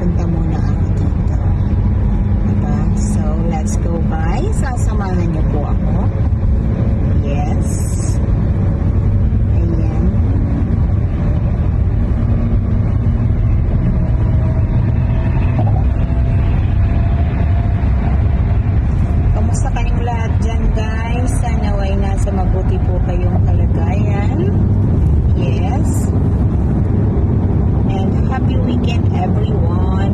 punta muna ako dito. Diba? So, let's go guys. Sasamahan niyo po ako. Yes. Ayan. Kamusta kayong lahat dyan guys? Sana ay nasa mabuti po kayong kalagayan. Yes. And happy weekend everyone.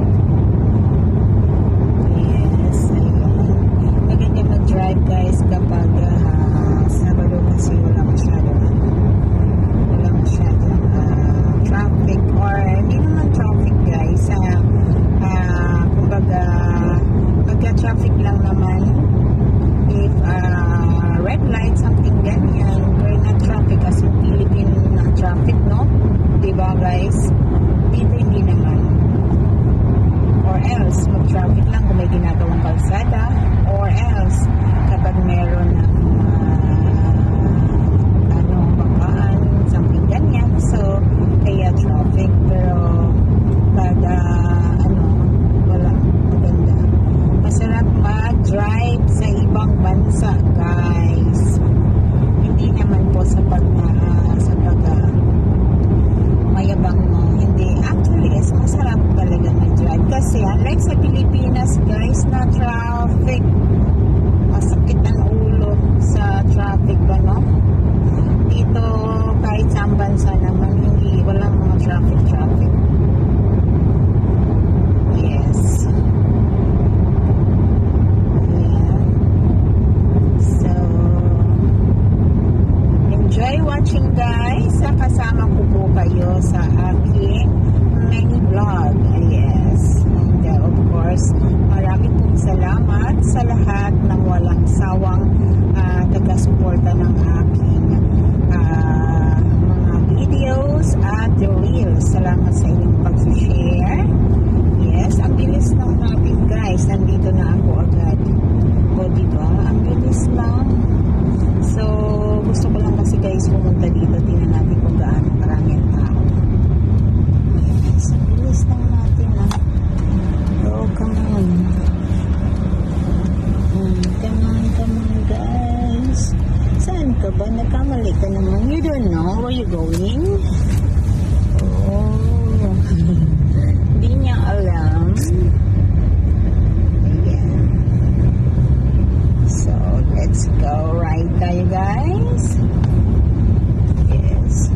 Yes. Ayan. Maganda mag-drive guys kapag Sabado kasi wala masyadong traffic or hindi naman traffic guys. Kumbaga magka-traffic lang naman if red light, something ganyan. We're not traffic kasi Philippine na traffic, no? Diba guys? Dito hindi naman. Or else, mag-traffic lang kung may ginagawang kalsada. Or else, kapag meron ng bakaan, something ganyan. So, kaya traffic. Pero, pag wala. Maganda. Masarap mag-drive sa ibang bansa, guys. Hindi naman po sa mayabang mo. Hindi. Actually, masarap talaga mag-drive. Kasi, unlike sa Pilipinas, guys, na traffic. Masakit ang ulo sa traffic ba, no? Dito, kahit sa bansa naman, walang mga traffic. Yes. So, enjoy watching guys. Kasama ko po kayo sa aking mini vlog. Yes. And of course, marami pong salamat sa lahat ng walang sawang taga-suporta ng aking mga videos at the reels. Salamat sa inyong pag-share. Yes, ang bilis lang natin guys. Nandito na ako agad. O diba? Ang bilis lang. So, gusto ko lang kasi guys pumunta dito. Tingnan natin kung gaano karami ang tao. Yes, ang bilis lang natin Oh, come on. Come on guys. Saan ka ba? Nagkamali ka naman. You don't know where you going? Oh. Hindi niya alam. Ayan. So, let's go. Ride tayo guys. Yes.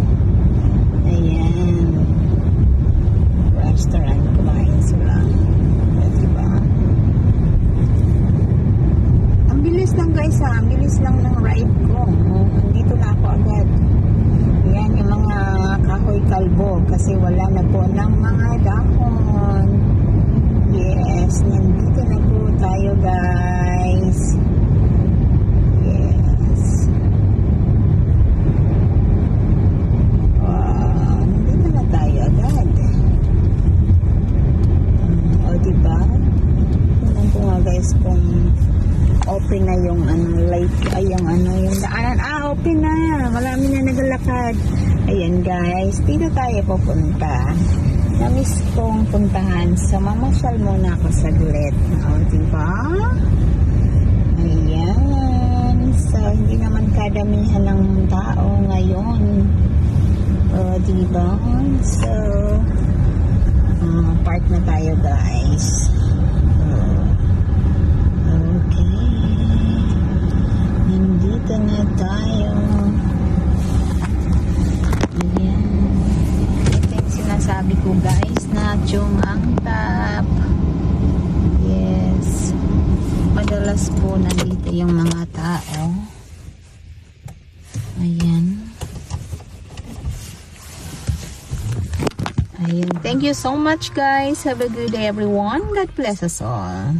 Ayan. Restaurant. Kumain sila. Diba? Ang bilis lang guys Ang bilis lang ng ride ko. Nandito na ako agad. Ayan yung mga kahoy kalbo. Kasi wala na po ng mga dahon. Yes. Nandito na po tayo guys. Yes. Wow. Nandito na tayo agad. O diba? Tingnan ko nga guys kung open na yung light, yung daanan. Open na. Marami na naglalakad. Ayan guys, dito tayo pupunta. Namiss kong puntahan. So, mamasyal muna ako saglit. Diba? Ayan. So, hindi naman kadamihan ng tao ngayon. Diba? So, park na tayo guys. Okay. Nandito na tayo. Ayan. Ito yung sinasabi ko guys na ang tap. Yes. Madalas po nandito yung mga tao. Ayan. Ayan. Thank you so much guys. Have a good day everyone. God bless us all.